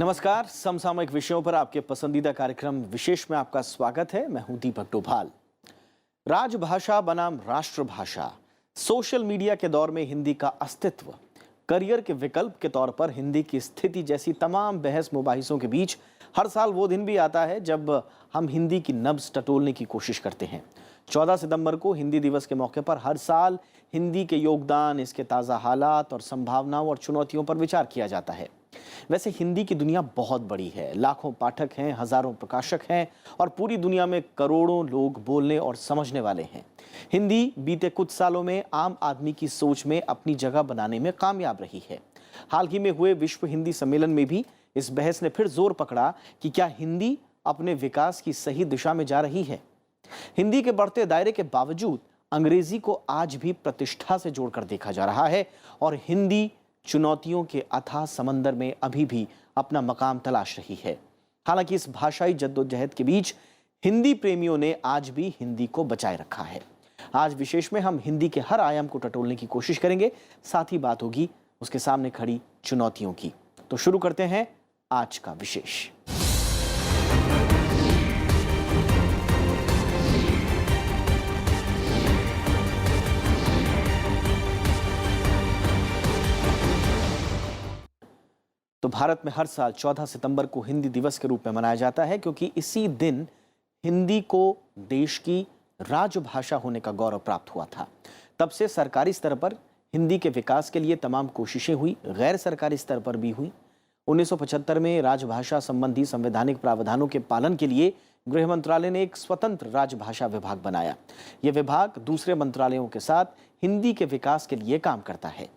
नमस्कार। समसामयिक विषयों पर आपके पसंदीदा कार्यक्रम विशेष में आपका स्वागत है। मैं हूं दीपक डोभाल। राजभाषा बनाम राष्ट्रभाषा, सोशल मीडिया के दौर में हिंदी का अस्तित्व, करियर के विकल्प के तौर पर हिंदी की स्थिति जैसी तमाम बहस मुबाहिसों के बीच हर साल वो दिन भी आता है जब हम हिंदी की नब्ज टटोलने की कोशिश करते हैं। 14 सितंबर को हिंदी दिवस के मौके पर हर साल हिंदी के योगदान, इसके ताज़ा हालात और संभावनाओं और चुनौतियों पर विचार किया जाता है। वैसे हिंदी की दुनिया बहुत बड़ी है, लाखों पाठक हैं, हजारों प्रकाशक हैं और पूरी दुनिया में करोड़ों लोग बोलने और समझने वाले हैं। हिंदी बीते कुछ सालों में आम आदमी की सोच में अपनी जगह बनाने में कामयाब रही है। हाल ही में हुए विश्व हिंदी सम्मेलन में भी इस बहस ने फिर जोर पकड़ा कि क्या हिंदी अपने विकास की सही दिशा में जा रही है। हिंदी के बढ़ते दायरे के बावजूद अंग्रेजी को आज भी प्रतिष्ठा से जोड़कर देखा जा रहा है और हिंदी चुनौतियों के अथाह समंदर में अभी भी अपना मकाम तलाश रही है। हालांकि इस भाषाई जद्दोजहद के बीच हिंदी प्रेमियों ने आज भी हिंदी को बचाए रखा है। आज विशेष में हम हिंदी के हर आयाम को टटोलने की कोशिश करेंगे, साथ ही बात होगी उसके सामने खड़ी चुनौतियों की। तो शुरू करते हैं आज का विशेष। तो भारत में हर साल 14 सितंबर को हिंदी दिवस के रूप में मनाया जाता है, क्योंकि इसी दिन हिंदी को देश की राजभाषा होने का गौरव प्राप्त हुआ था। तब से सरकारी स्तर पर हिंदी के विकास के लिए तमाम कोशिशें हुई, गैर सरकारी स्तर पर भी हुई। 1975 में राजभाषा संबंधी संवैधानिक प्रावधानों के पालन के लिए गृह मंत्रालय ने एक स्वतंत्र राजभाषा विभाग बनाया। यह विभाग दूसरे मंत्रालयों के साथ हिंदी के विकास के लिए काम करता है।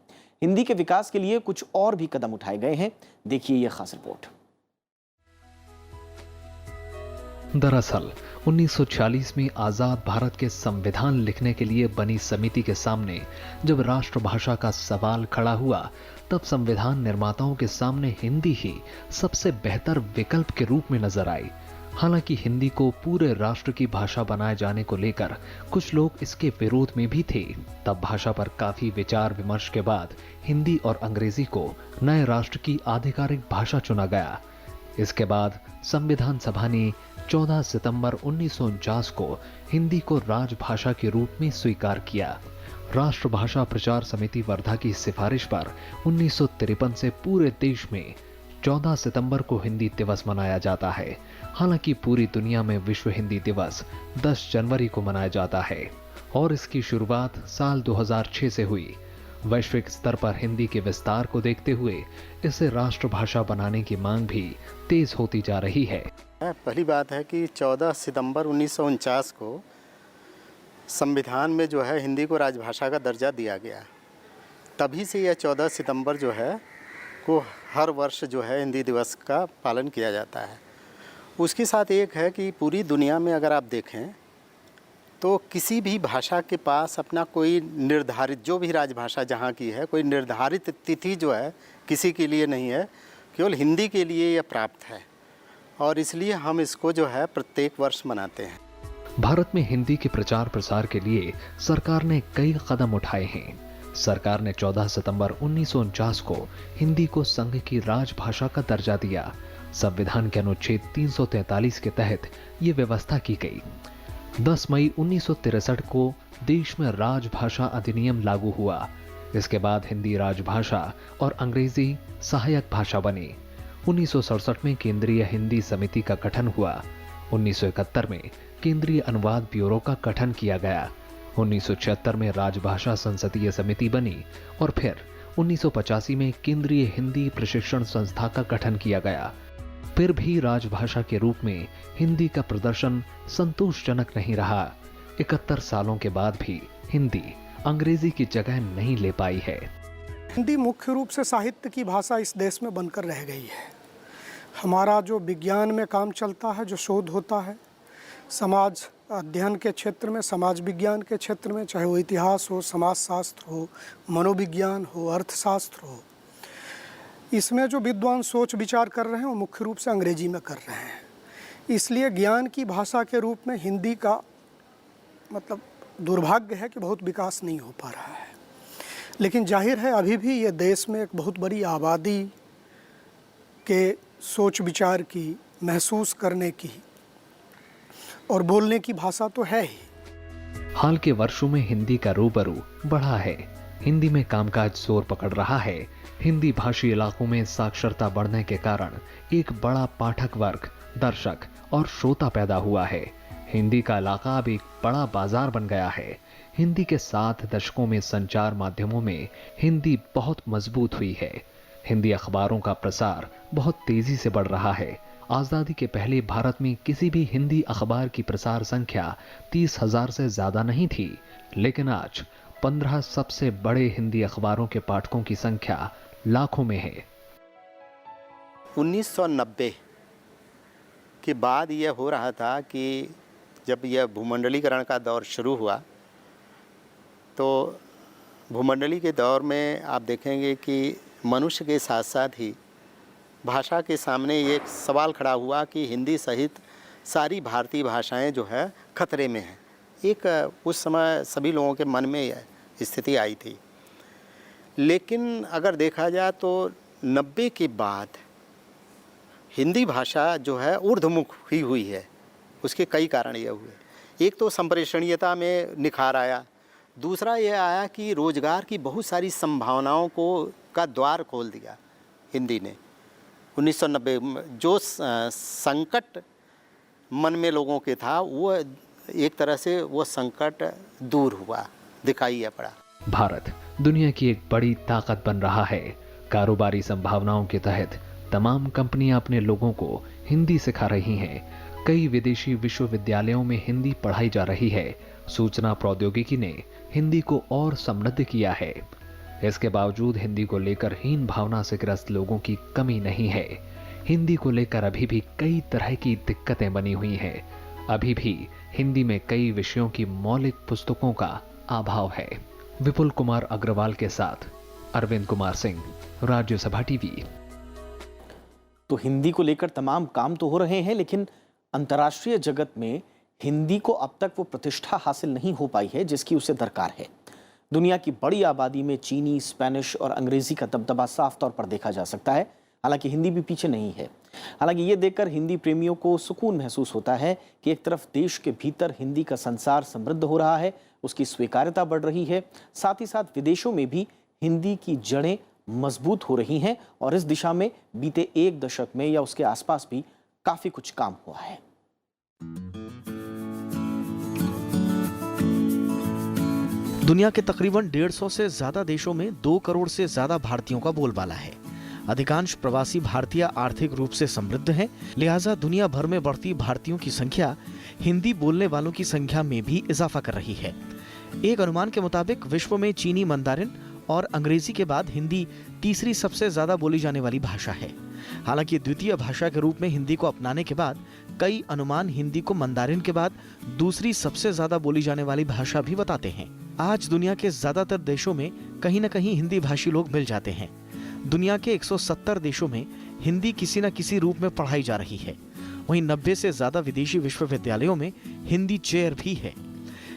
हिंदी के विकास के लिए कुछ और भी कदम उठाए गए हैं, देखिए यह खास रिपोर्ट। दरअसल 1946 में आजाद भारत के संविधान लिखने के लिए बनी समिति के सामने जब राष्ट्रभाषा का सवाल खड़ा हुआ, तब संविधान निर्माताओं के सामने हिंदी ही सबसे बेहतर विकल्प के रूप में नजर आई। हालांकि हिंदी को पूरे राष्ट्र की भाषा बनाए जाने को लेकर कुछ लोग इसके विरोध में भी थे। तब भाषा पर काफी विचार विमर्श के बाद हिंदी और अंग्रेजी को नए राष्ट्र की आधिकारिक भाषा चुना गया। इसके बाद संविधान सभा ने 14 सितंबर 1949 को हिंदी को राजभाषा के रूप में स्वीकार किया। राष्ट्रभाषा प्रचार समिति वर्धा की सिफारिश पर 1953 से पूरे देश में 14 सितंबर को हिंदी दिवस मनाया जाता है। हालांकि पूरी दुनिया में विश्व हिंदी दिवस 10 जनवरी को मनाया जाता है और इसकी शुरुआत साल 2006 से हुई। वैश्विक स्तर पर हिंदी के विस्तार को देखते हुए इसे राष्ट्रभाषा बनाने की मांग भी तेज होती जा रही है। पहली बात है कि 14 सितंबर 1949 को संविधान में जो है हिंदी को राजभाषा का दर्जा दिया गया। तभी से यह 14 सितंबर जो है को हर वर्ष जो है हिंदी दिवस का पालन किया जाता है। उसके साथ एक है कि पूरी दुनिया में अगर आप देखें तो किसी भी भाषा के पास अपना कोई निर्धारित, जो भी राजभाषा जहाँ की है, कोई निर्धारित तिथि जो है किसी के लिए नहीं है, केवल हिंदी के लिए यह प्राप्त है और इसलिए हम इसको जो है प्रत्येक वर्ष मनाते हैं। भारत में हिंदी के प्रचार प्रसार के लिए सरकार ने कई कदम उठाए हैं। सरकार ने 14 सितंबर 1949 को हिंदी को संघ की राजभाषा का दर्जा दिया। संविधान के अनुच्छेद 343 के तहत ये व्यवस्था की गई। 10 मई 1963 को देश में राजभाषा अधिनियम लागू हुआ। इसके बाद हिंदी राजभाषा और अंग्रेजी सहायक भाषा बनी। 1967 में केंद्रीय हिंदी समिति का गठन हुआ। 1971 में केंद्रीय अनुवाद ब्यूरो का गठन किया गया। 1976 में राजभाषा संसदीय समिति बनी और फिर 1985 में केंद्रीय हिंदी प्रशिक्षण संस्था का गठन किया गया। फिर भी राजभाषा के रूप में हिंदी का प्रदर्शन संतोषजनक नहीं रहा। 71 सालों के बाद भी हिंदी अंग्रेजी की जगह नहीं ले पाई है। हिंदी मुख्य रूप से साहित्य की भाषा इस देश में बनकर रह गई है। हमारा जो विज्ञान में काम चलता है, जो शोध होता है, समाज अध्ययन के क्षेत्र में, समाज विज्ञान के क्षेत्र में, चाहे वो इतिहास हो, समाजशास्त्र हो, मनोविज्ञान हो, अर्थशास्त्र हो, इसमें जो विद्वान सोच विचार कर रहे हैं वो मुख्य रूप से अंग्रेजी में कर रहे हैं। इसलिए ज्ञान की भाषा के रूप में हिंदी का मतलब दुर्भाग्य है कि बहुत विकास नहीं हो पा रहा है। लेकिन जाहिर है अभी भी ये देश में एक बहुत बड़ी आबादी के सोच विचार की, महसूस करने की और बोलने की भाषा तो है ही। हाल के वर्षों में हिंदी का रूबरू बढ़ा है। हिंदी में कामकाज जोर पकड़ रहा है। हिंदी भाषी इलाकों में साक्षरता बढ़ने के कारण एक बड़ा पाठक वर्ग, दर्शक और श्रोता पैदा हुआ है। हिंदी का इलाका अब एक बड़ा बाजार बन गया है। हिंदी के 7 दशकों में संचार माध्यमों में हिंदी बहुत मजबूत हुई है। हिंदी अखबारों का प्रसार बहुत तेजी से बढ़ रहा है। आजादी के पहले भारत में किसी भी हिंदी अखबार की प्रसार संख्या 30,000 से ज्यादा नहीं थी, लेकिन आज 15 सबसे बड़े हिंदी अखबारों के पाठकों की संख्या लाखों में है। 1990 के बाद यह हो रहा था कि जब यह भूमंडलीकरण का दौर शुरू हुआ तो भूमंडली के दौर में आप देखेंगे कि मनुष्य के साथ साथ ही भाषा के सामने ये एक सवाल खड़ा हुआ कि हिंदी सहित सारी भारतीय भाषाएं जो है खतरे में हैं। एक उस समय सभी लोगों के मन में यह स्थिति आई थी। लेकिन अगर देखा जाए तो 90 के बाद हिंदी भाषा जो है ऊर्ध्वमुख हुई है। उसके कई कारण ये हुए। एक तो संप्रेषणीयता में निखार आया, दूसरा यह आया कि रोजगार की बहुत सारी संभावनाओं को का द्वार खोल दिया हिंदी ने। 1990 जो संकट मन में लोगों के था वो एक तरह से वो संकट दूर हुआ, दिखाई पड़ा। भारत दुनिया की एक बड़ी ताकत बन रहा है। कारोबारी संभावनाओं के तहत तमाम कंपनियां अपने लोगों को हिंदी सिखा रही हैं। कई विदेशी विश्वविद्यालयों में हिंदी पढ़ाई जा रही है। सूचना प्रौद्योगिकी ने हिंदी को और समृद्ध किया है। इसके बावजूद हिंदी को लेकर हीन भावना से ग्रस्त लोगों की कमी नहीं है। हिंदी को लेकर अभी भी कई तरह की दिक्कतें बनी हुई हैं। अभी भी हिंदी में कई विषयों की मौलिक पुस्तकों का अभाव है। विपुल कुमार अग्रवाल के साथ अरविंद कुमार सिंह, राज्यसभा टीवी। तो हिंदी को लेकर तमाम काम तो हो रहे हैं, लेकिन अंतर्राष्ट्रीय जगत में हिंदी को अब तक वो प्रतिष्ठा हासिल नहीं हो पाई है जिसकी उसे दरकार है। दुनिया की बड़ी आबादी में चीनी, स्पेनिश और अंग्रेजी का दबदबा साफ तौर पर देखा जा सकता है। हालांकि हिंदी भी पीछे नहीं है। हालांकि ये देखकर हिंदी प्रेमियों को सुकून महसूस होता है कि एक तरफ देश के भीतर हिंदी का संसार समृद्ध हो रहा है, उसकी स्वीकार्यता बढ़ रही है, साथ ही साथ विदेशों में भी हिंदी की जड़ें मजबूत हो रही हैं और इस दिशा में बीते 1 दशक में या उसके आसपास भी काफी कुछ काम हुआ है। दुनिया के तकरीबन 150 से ज्यादा देशों में 2 करोड़ से ज्यादा भारतीयों का बोलबाला है। अधिकांश प्रवासी भारतीय आर्थिक रूप से समृद्ध हैं, लिहाजा दुनिया भर में बढ़ती भारतीयों की संख्या हिंदी बोलने वालों की संख्या में भी इजाफा कर रही है। एक अनुमान के मुताबिक विश्व में चीनी, मंदारिन और अंग्रेजी के बाद हिंदी तीसरी सबसे ज्यादा बोली जाने वाली भाषा है। हालांकि द्वितीय भाषा के रूप में हिंदी को अपनाने के बाद कई अनुमान हिंदी को मंदारिन के बाद दूसरी सबसे ज्यादा बोली जाने वाली भाषा भी बताते हैं। आज दुनिया के ज्यादातर देशों में कहीं न कहीं हिंदी भाषी लोग मिल जाते हैं। दुनिया के 170 देशों में हिंदी किसी न किसी रूप में पढ़ाई जा रही है। वहीं 90 से ज्यादा विदेशी विश्वविद्यालयों में हिंदी चेयर भी है।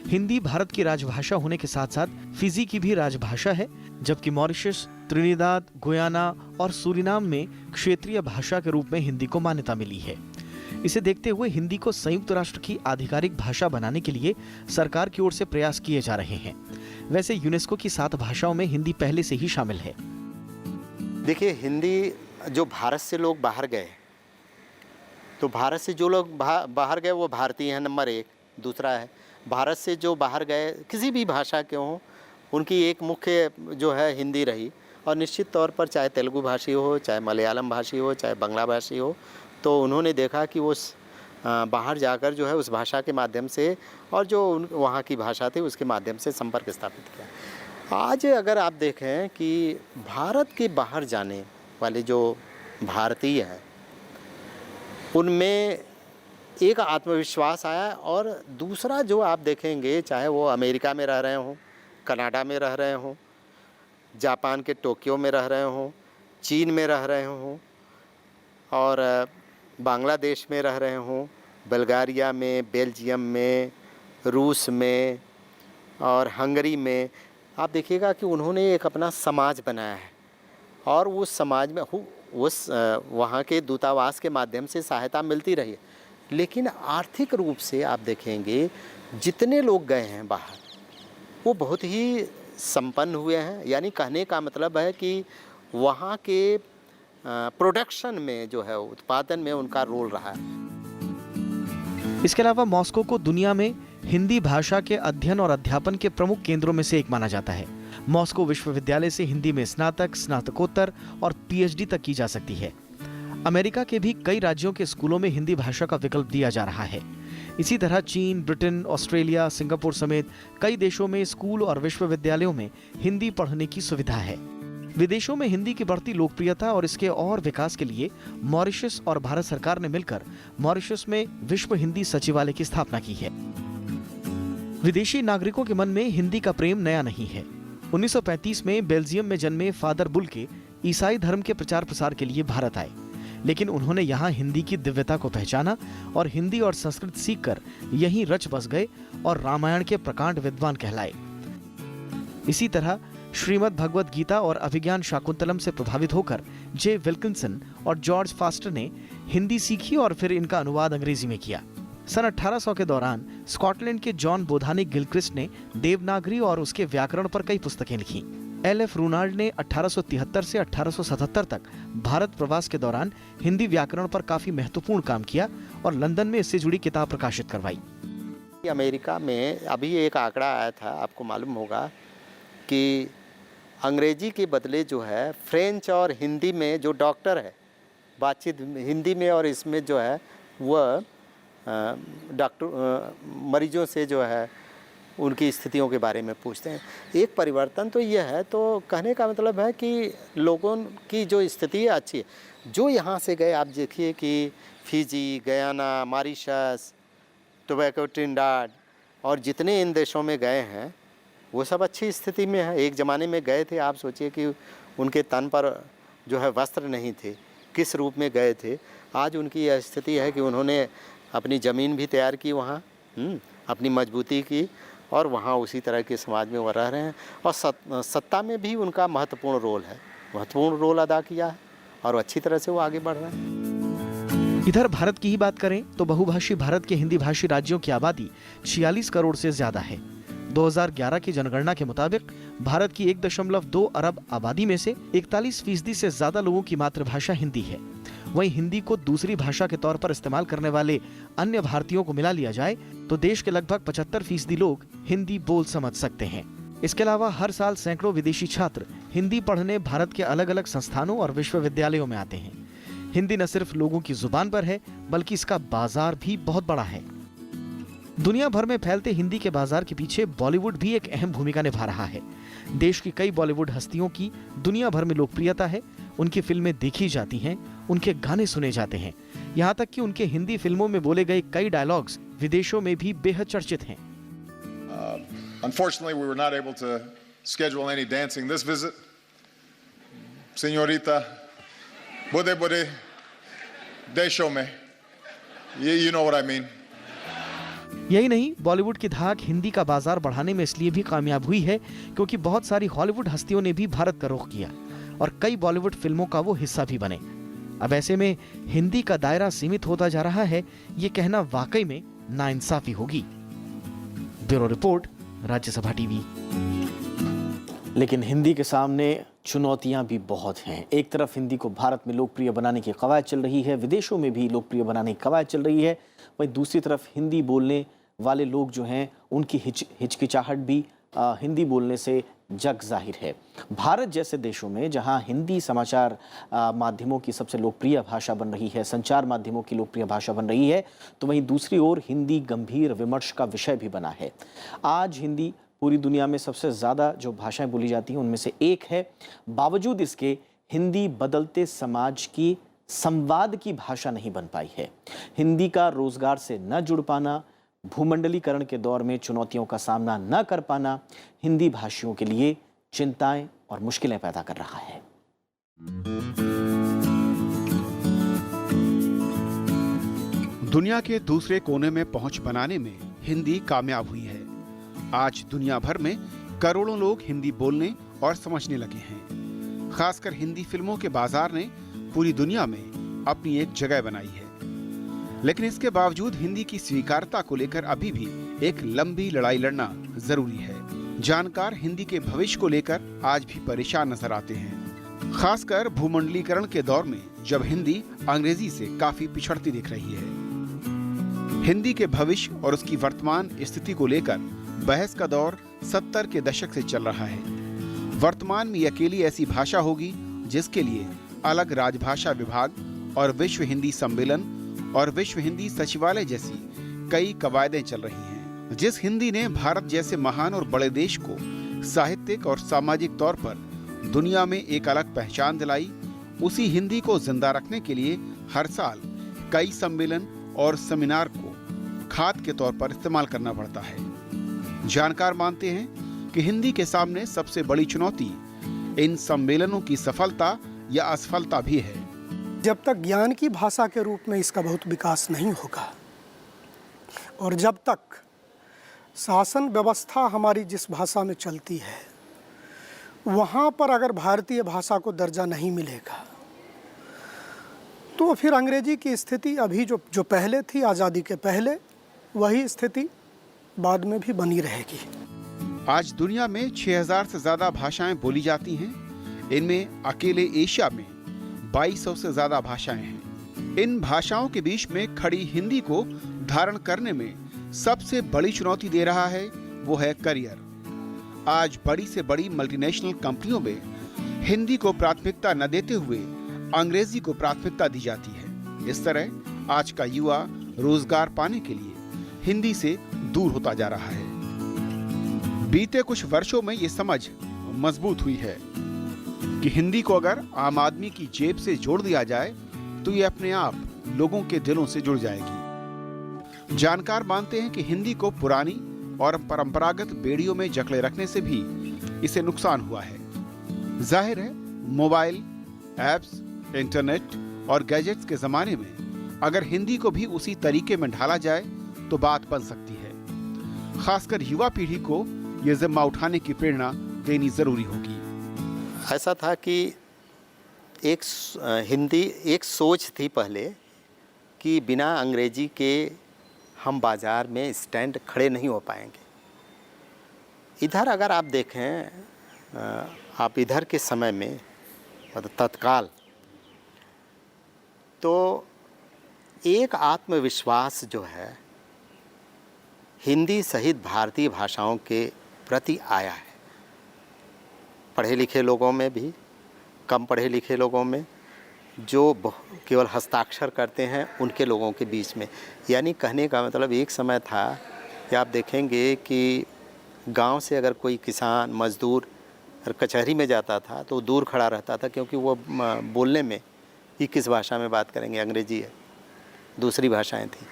हिंदी भारत की राजभाषा होने के साथ साथ फिजी की भी राजभाषा है, जबकि मॉरिशस, त्रिनिदाद, गुयाना और सूरीनाम में क्षेत्रीय भाषा के रूप में हिंदी को मान्यता मिली है। इसे देखते हुए हिंदी को संयुक्त राष्ट्र की आधिकारिक भाषा बनाने के लिए सरकार की ओर से प्रयास किए जा रहे हैं। वैसे यूनेस्को की 7 भाषाओं में हिंदी पहले से ही शामिल है। देखिए, हिंदी जो भारत से लोग बाहर गए, तो भारत से जो लोग बाहर गए वो भारतीय हैं, नंबर 1। दूसरा है भारत से जो बाहर गए किसी भी भाषा के हों, उनकी एक मुख्य जो है हिंदी रही। और निश्चित तौर पर चाहे तेलुगु भाषी हो, चाहे मलयालम भाषी हो, चाहे बंगला भाषी हो, तो उन्होंने देखा कि वो बाहर जाकर जो है उस भाषा के माध्यम से और जो वहाँ की भाषा थी उसके माध्यम से संपर्क स्थापित किया। आज अगर आप देखें कि भारत के बाहर जाने वाले जो भारतीय हैं उनमें एक आत्मविश्वास आया, और दूसरा जो आप देखेंगे चाहे वो अमेरिका में रह रहे हों, कनाडा में रह रहे हों, जापान के टोक्यो में रह रहे हों, चीन में रह रहे हों और बांग्लादेश में रह रहे हों, बल्गारिया में, बेल्जियम में, रूस में और हंगरी में, आप देखिएगा कि उन्होंने एक अपना समाज बनाया है और उस समाज में वहाँ के दूतावास के माध्यम से सहायता मिलती रही है। लेकिन आर्थिक रूप से आप देखेंगे जितने लोग गए हैं बाहर वो बहुत ही संपन्न हुए हैं। यानी कहने का मतलब है कि वहाँ के प्रोडक्शन में जो है, उत्पादन में उनका रोल रहा है। इसके अलावा मॉस्को को दुनिया में हिंदी भाषा के अध्ययन और अध्यापन के प्रमुख केंद्रों में से एक माना जाता है। मॉस्को विश्वविद्यालय से हिंदी में स्नातक, स्नातकोत्तर और पीएचडी तक की जा सकती है। अमेरिका के भी कई राज्यों के स्कूलों में हिंदी भाषा का विकल्प दिया जा रहा है। इसी तरह चीन, ब्रिटेन, ऑस्ट्रेलिया, सिंगापुर समेत कई देशों में स्कूल और विश्वविद्यालयों में हिंदी पढ़ने की सुविधा है। विदेशों में हिंदी की बढ़ती लोकप्रियता और इसके और विकास के लिए मॉरिशस और भारत सरकार ने मिलकर मॉरिशस में विश्व हिंदी सचिवालय की स्थापना की है। विदेशी नागरिकों के मन में हिंदी का प्रेम नया नहीं है। 1935 में बेल्जियम में जन्मे फादर बुल्के ईसाई धर्म के प्रचार प्रसार के लिए भारत आए, लेकिन उन्होंने यहाँ हिंदी की दिव्यता को पहचाना और हिंदी और संस्कृत सीखकर यहीं रच बस गए और रामायण के प्रकांड विद्वान कहलाए। इसी तरह श्रीमद् भगवद गीता और अभिज्ञान शाकुंतलम से प्रभावित होकर जे विल्किंसन और जॉर्ज फास्टर ने हिंदी सीखी और फिर इनका अनुवाद अंग्रेजी में किया। सन 1800 के दौरान स्कॉटलैंड के जॉन बोधानी गिलक्रिस्ट ने देवनागरी और उसके व्याकरण पर कई पुस्तकें लिखी। एल.एफ. रूनाल्ड ने 1873 से 1877 तक भारत प्रवास के दौरान हिंदी व्याकरण पर काफी महत्वपूर्ण काम किया और लंदन में इससे जुड़ी किताब प्रकाशित करवाई। अमेरिका में अभी एक आंकड़ा आया था, आपको मालूम होगा कि अंग्रेजी के बदले जो है फ्रेंच और हिंदी में जो डॉक्टर है बातचीत हिंदी में और इसमें जो है वह डॉक्टर मरीजों से जो है उनकी स्थितियों के बारे में पूछते हैं। एक परिवर्तन तो यह है, तो कहने का मतलब है कि लोगों की जो स्थिति है अच्छी है। जो यहाँ से गए आप देखिए कि Fiji, Guyana, Mauritius, tobacco, Trinidad और जितने इन देशों में गए हैं वो सब अच्छी स्थिति में है। एक ज़माने में गए थे, आप सोचिए कि उनके तन पर जो है वस्त्र नहीं थे, किस रूप में गए थे। आज उनकी यह स्थिति है कि उन्होंने अपनी ज़मीन भी तैयार की वहाँ, अपनी मजबूती की और वहाँ उसी तरह के समाज में वो रह रहे हैं और सत्ता में भी उनका महत्वपूर्ण रोल अदा किया है और अच्छी तरह से वो आगे बढ़ रहे हैं। इधर भारत की ही बात करें तो बहुभाषी भारत के हिंदी भाषी राज्यों की आबादी 46 करोड़ से ज्यादा है। 2011 की जनगणना के मुताबिक भारत की 1.2 अरब आबादी में से 41% से ज्यादा लोगों की मातृभाषा हिंदी है। वहीं हिंदी को दूसरी भाषा के तौर पर इस्तेमाल करने वाले अन्य भारतीयों को मिला लिया जाए तो देश के लगभग 75% लोग हिंदी बोल समझ सकते हैं। इसके अलावा हर साल सैकड़ों विदेशी छात्र हिंदी पढ़ने भारत के अलग अलग संस्थानों और विश्वविद्यालयों में आते हैं। हिंदी न सिर्फ लोगों की जुबान पर है बल्कि इसका बाजार भी बहुत बड़ा है। दुनिया भर में फैलते हिंदी के बाजार के पीछे बॉलीवुड भी एक अहम भूमिका निभा रहा है। देश की कई बॉलीवुड हस्तियों की दुनिया भर में लोकप्रियता है। उनकी फिल्में देखी जाती हैं, उनके गाने सुने जाते हैं, यहाँ तक कि उनके हिंदी फिल्मों में बोले गए कई डायलॉग्स विदेशों में भी बेहद चर्चित हैं। Unfortunately, we were not able to schedule any dancing this visit. Señorita, bude देशों में, you know what I mean. यही नहीं, बॉलीवुड की धाक हिंदी का बाजार बढ़ाने में इसलिए भी कामयाब हुई है क्योंकि बहुत सारी हॉलीवुड हस्तियों ने भी भारत का रुख किया और कई बॉलीवुड फिल्मों का वो हिस्सा भी बने। अब ऐसे में हिंदी का दायरा सीमित होता जा रहा है, ये कहना वाकई में नाइंसाफी होगी। Bureau report, Rajya Sabha TV. लेकिन हिंदी के सामने चुनौतियां भी बहुत हैं। एक तरफ हिंदी को भारत में लोकप्रिय बनाने की कवायद चल रही है, विदेशों में भी लोकप्रिय बनाने की कवायद चल रही है। वहीं दूसरी तरफ हिंदी बोलने वाले लोग जो हैं उनकी हिचकिचाहट भी हिंदी बोलने से जग जाहिर है। भारत जैसे देशों में जहां हिंदी समाचार माध्यमों की सबसे लोकप्रिय भाषा बन रही है, संचार माध्यमों की लोकप्रिय भाषा बन रही है, तो वहीं दूसरी ओर हिंदी गंभीर विमर्श का विषय भी बना है। आज हिंदी पूरी दुनिया में सबसे ज़्यादा जो भाषाएं बोली जाती हैं उनमें से एक है। बावजूद इसके हिंदी बदलते समाज की संवाद की भाषा नहीं बन पाई है। हिंदी का रोजगार से न जुड़ पाना, भूमंडलीकरण के दौर में चुनौतियों का सामना न कर पाना हिंदी भाषियों के लिए चिंताएं और मुश्किलें पैदा कर रहा है। दुनिया के दूसरे कोने में पहुंच बनाने में हिंदी कामयाब हुई है। आज दुनिया भर में करोड़ों लोग हिंदी बोलने और समझने लगे हैं। खासकर हिंदी फिल्मों के बाजार ने पूरी दुनिया में अपनी एक जगह बनाई है। लेकिन इसके बावजूद हिंदी की स्वीकार्यता को लेकर अभी भी एक लंबी लड़ाई लड़ना जरूरी है। जानकार हिंदी के भविष्य को लेकर आज भी परेशान नजर आते हैं, खासकर भूमंडलीकरण के दौर में जब हिंदी अंग्रेजी से काफी पिछड़ती दिख रही है। हिंदी के भविष्य और उसकी वर्तमान स्थिति को लेकर बहस का दौर 70 के दशक से चल रहा है। वर्तमान में अकेली ऐसी भाषा होगी जिसके लिए अलग राजभाषा विभाग और विश्व हिंदी सम्मेलन और विश्व हिंदी सचिवालय जैसी कई कवायदें चल रही हैं। जिस हिंदी ने भारत जैसे महान और बड़े देश को साहित्यिक और सामाजिक तौर पर दुनिया में एक अलग पहचान दिलाई, उसी हिंदी को जिंदा रखने के लिए हर साल कई सम्मेलन और सेमिनार को खाद के तौर पर इस्तेमाल करना पड़ता है। जानकार मानते हैं कि हिंदी के सामने सबसे बड़ी चुनौती इन सम्मेलनों की सफलता या असफलता भी है। जब तक ज्ञान की भाषा के रूप में इसका बहुत विकास नहीं होगा और जब तक शासन व्यवस्था हमारी जिस भाषा में चलती है वहाँ पर अगर भारतीय भाषा को दर्जा नहीं मिलेगा तो फिर अंग्रेजी की स्थिति अभी जो पहले थी आज़ादी के पहले वही स्थिति बाद में भी बनी रहेगी। आज दुनिया में 6000 से ज्यादा भाषाएं बोली जाती हैं। इनमें अकेले एशिया में 2200 से ज्यादा भाषाएं हैं। इन भाषाओं के बीच में खड़ी हिंदी को धारण करने में सबसे बड़ी चुनौती दे रहा है वो है करियर। आज बड़ी से बड़ी मल्टीनेशनल कंपनियों में हिंदी को प्राथमिकता न देते हुए अंग्रेजी को प्राथमिकता दी जाती है। इस तरह आज का युवा रोजगार पाने के लिए हिंदी से दूर होता जा रहा है। बीते कुछ वर्षों में ये समझ मजबूत हुई है कि हिंदी को अगर आम आदमी की जेब से जोड़ दिया जाए तो ये अपने आप लोगों के दिलों से जुड़ जाएगी। जानकार मानते हैं कि हिंदी को पुरानी और परंपरागत बेड़ियों में जकड़े रखने से भी इसे नुकसान हुआ है। जाहिर है मोबाइल, एप्स, इंटरनेट और गैजेट्स के जमाने में अगर हिंदी को भी उसी तरीके में ढाला जाए तो बात बन सकती है। खासकर युवा पीढ़ी को यह जिम्मा उठाने की प्रेरणा देनी जरूरी होगी। ऐसा था कि हिंदी एक सोच थी पहले कि बिना अंग्रेजी के हम बाज़ार में स्टैंड खड़े नहीं हो पाएंगे। इधर अगर आप देखें, आप इधर के समय में मतलब तत्काल तो एक आत्मविश्वास जो है हिंदी सहित भारतीय भाषाओं के प्रति आया है। पढ़े लिखे लोगों में भी, कम पढ़े लिखे लोगों में, जो केवल हस्ताक्षर करते हैं उनके लोगों के बीच में। यानी कहने का मतलब एक समय था कि आप देखेंगे कि गांव से अगर कोई किसान मजदूर कचहरी में जाता था तो दूर खड़ा रहता था, क्योंकि वो बोलने में कि किस भाषा में बात करेंगे, अंग्रेजी है, दूसरी भाषाएं थी।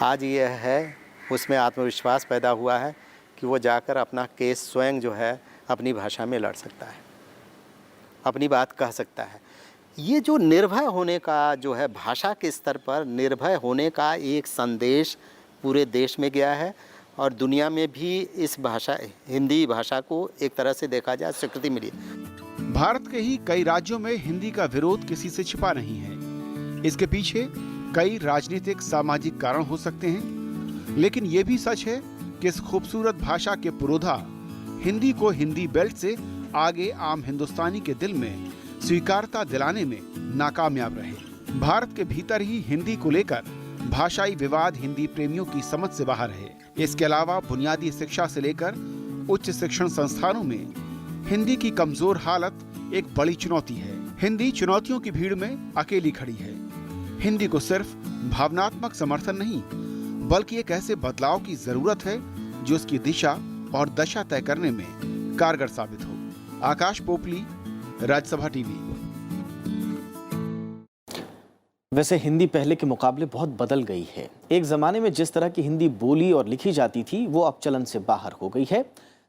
आज ये है, उसमें आत्मविश्वास पैदा हुआ है कि वो जाकर अपना केस स्वयं जो है अपनी भाषा में लड़ सकता है, अपनी बात कह सकता है। ये जो निर्भय होने का जो है, भाषा के स्तर पर निर्भय होने का एक संदेश पूरे देश में गया है और दुनिया में भी इस भाषा, हिंदी भाषा को एक तरह से देखा जाए स्वीकृति मिली है। भारत के ही कई राज्यों में हिंदी का विरोध किसी से छिपा नहीं है। इसके पीछे कई राजनीतिक सामाजिक कारण हो सकते हैं, लेकिन ये भी सच है कि इस खूबसूरत भाषा के पुरोधा हिंदी को हिंदी बेल्ट से आगे आम हिंदुस्तानी के दिल में स्वीकारता दिलाने में नाकामयाब रहे। भारत के भीतर ही हिंदी को लेकर भाषाई विवाद हिंदी प्रेमियों की समझ से बाहर है। इसके अलावा बुनियादी शिक्षा से लेकर उच्च शिक्षण संस्थानों में हिंदी की कमजोर हालत एक बड़ी चुनौती है। हिंदी चुनौतियों की भीड़ में अकेली खड़ी है। हिंदी को सिर्फ भावनात्मक समर्थन नहीं, बल्कि एक ऐसे बदलाव की जरूरत है जो उसकी दिशा और दशा तय करने में कारगर साबित हो। आकाश पोपली, राज्यसभा टीवी। वैसे हिंदी पहले के मुकाबले बहुत बदल गई है। एक जमाने में जिस तरह की हिंदी बोली और लिखी जाती थी वो अब चलन से बाहर हो गई है।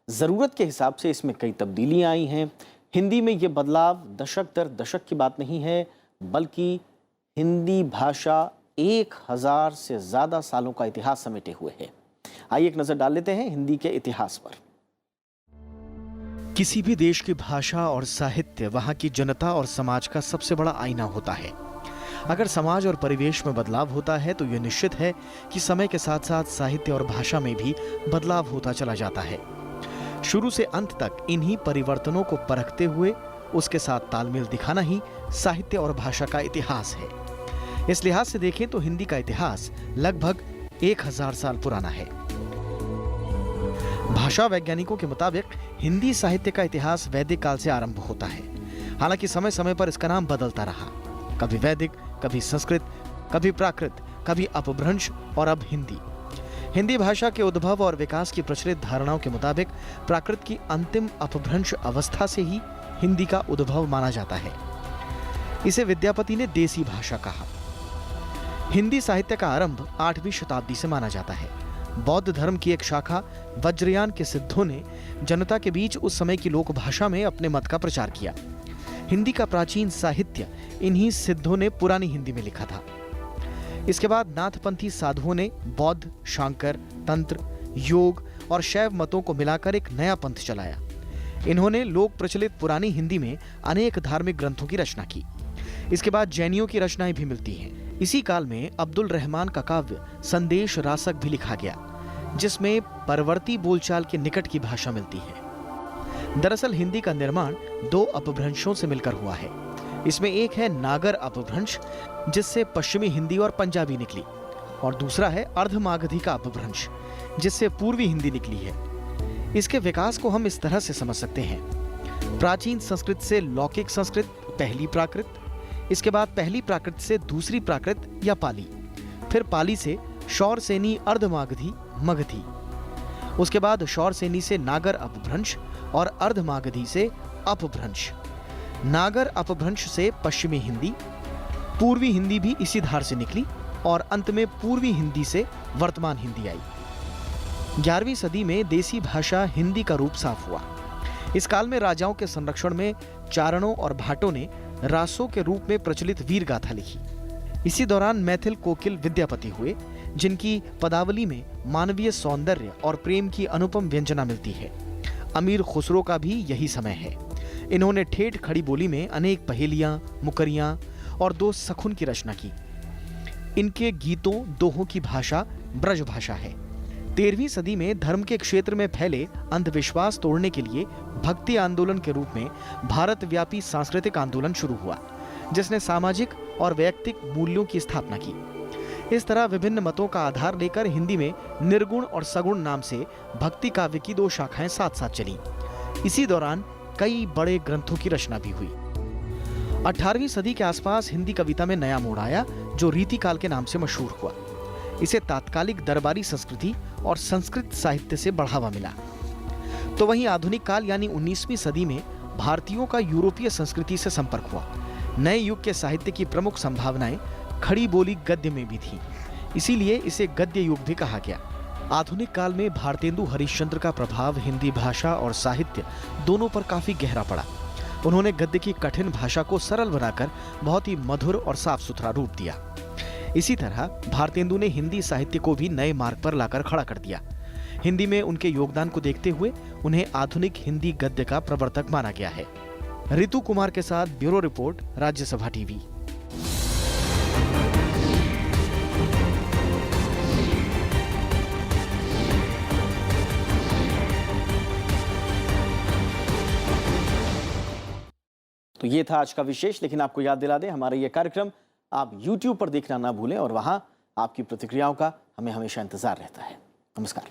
जरूरत के हिसाब से इसमें कई तब्दीलियां आई हैं। हिंदी में ये बदलाव दशक दर दशक की बात नहीं है, बल्कि हिंदी भाषा 1000 से ज्यादा सालों का इतिहास समेटे हुए है। आइए एक नजर डाल लेते हैं हिंदी के इतिहास पर। किसी भी देश की भाषा और साहित्य वहां की जनता और समाज का सबसे बड़ा आईना होता है। अगर समाज और परिवेश में बदलाव होता है तो यह निश्चित है कि समय के साथ साथ साहित्य और भाषा में भी बदलाव होता चला जाता है। शुरू से अंत तक इन्हीं परिवर्तनों को परखते हुए उसके साथ तालमेल दिखाना ही साहित्य और भाषा का इतिहास है। इस लिहाज से देखें तो हिंदी का इतिहास लगभग 1000 साल पुराना है। भाषा वैज्ञानिकों के मुताबिक हिंदी साहित्य का इतिहास वैदिक काल से आरंभ होता है। हालांकि समय समय पर इसका नाम बदलता रहा, कभी वैदिक, कभी संस्कृत, कभी प्राकृत, कभी अपभ्रंश और अब हिंदी। हिंदी भाषा के उद्भव और विकास की प्रचलित धारणाओं के मुताबिक प्राकृत की अंतिम अपभ्रंश अवस्था से ही हिंदी का उद्भव माना जाता है। इसे विद्यापति ने देसी भाषा कहा। हिंदी साहित्य का आरंभ 8वीं शताब्दी से माना जाता है। बौद्ध धर्म की एक शाखा वज्रयान के सिद्धों ने जनता के बीच उस समय की लोक भाषा में अपने मत का प्रचार किया। हिंदी का प्राचीन साहित्य इन्हीं सिद्धों ने पुरानी हिंदी में लिखा था। इसके बाद नाथपंथी साधुओं ने बौद्ध, शांकर, तंत्र, योग और शैव मतों को मिलाकर एक नया पंथ चलाया। इन्होंने लोक प्रचलित पुरानी हिंदी में अनेक धार्मिक ग्रंथों की रचना की। इसके बाद जैनियों की रचनाएं भी मिलती हैं। इसी काल में अब्दुल रहमान का काव्य संदेश रासक भी लिखा गया, जिसमें परवर्ती बोलचाल के निकट की भाषा मिलती है। दरअसल हिंदी का निर्माण 2 अपभ्रंशों से मिलकर हुआ है। इसमें एक है नागर अपभ्रंश, जिससे पश्चिमी हिंदी और पंजाबी निकली, और दूसरा है अर्धमागधी का अपभ्रंश, जिससे पूर्वी हिंदी निकली है। इसके विकास को हम इस तरह से समझ सकते हैं। प्राचीन संस्कृत से लौकिक संस्कृत, पहली प्राकृत, इसके बाद पहली प्राकृत से दूसरी प्राकृत या पाली, फिर पाली से शौरसेनी अर्धमागधी मगधी, उसके बाद शौरसेनी से नागर अपभ्रंश और अर्धमागधी से अपभ्रंश। नागर अपभ्रंश से पश्चिमी हिंदी, पूर्वी हिंदी भी इसी धार से निकली और अंत में पूर्वी हिंदी से वर्तमान हिंदी आई। 11वीं सदी में देसी भाषा हिंदी का रूप साफ हुआ। इस काल में राजाओं के संरक्षण में चारणों और भाटों ने रासों के रूप में प्रचलित वीर गाथा लिखी। इसी दौरान मैथिल कोकिल विद्यापति हुए, जिनकी पदावली में मानवीय सौंदर्य और प्रेम की अनुपम व्यंजना मिलती है। अमीर खुसरो का भी यही समय है। इन्होंने ठेठ खड़ी बोली में अनेक पहेलियां, मुकरियां और 2 सखुन की रचना की। इनके गीतों, दोहों की भाषा ब्रज भाषा है। 13वीं सदी में धर्म के क्षेत्र में फैले अंधविश्वास तोड़ने के लिए भक्ति आंदोलन के रूप में भारत व्यापी सांस्कृतिक आंदोलन शुरू हुआ, जिसने सामाजिक और वैयक्तिक मूल्यों की स्थापना की। इस तरह विभिन्न मतों का आधार लेकर हिंदी में निर्गुण और सगुण नाम से भक्ति काव्य की 2 शाखाएं साथ साथ चली। इसी दौरान कई बड़े ग्रंथों की रचना भी हुई। 18वीं सदी के आसपास हिंदी कविता में नया मोड़ आया, जो रीति काल के नाम से मशहूर हुआ। इसे तात्कालिक दरबारी संस्कृति और संस्कृत साहित्य से बढ़ावा मिला। तो वहीं आधुनिक काल यानी 19वीं सदी में भारतीयों का यूरोपीय संस्कृति से संपर्क हुआ। नए युग के साहित्य की प्रमुख संभावनाएं खड़ी बोली गद्य में भी थी, इसीलिए इसे गद्य युग भी कहा गया। आधुनिक काल में भारतेंदु हरिश्चंद्र का प्रभाव हिंदी भाषा और साहित्य दोनों पर काफी गहरा पड़ा। उन्होंने गद्य की कठिन भाषा को सरल बनाकर बहुत ही मधुर और साफ सुथरा रूप दिया। इसी तरह भारतेंदु ने हिंदी साहित्य को भी नए मार्ग पर लाकर खड़ा कर दिया। हिंदी में उनके योगदान को देखते हुए उन्हें आधुनिक हिंदी गद्य का प्रवर्तक माना गया है। ऋतु कुमार के साथ ब्यूरो रिपोर्ट, राज्यसभा टीवी। तो ये था आज का विशेष, लेकिन आपको याद दिला दें, हमारा ये कार्यक्रम आप YouTube पर देखना ना भूलें और वहां आपकी प्रतिक्रियाओं का हमें हमेशा इंतजार रहता है। नमस्कार।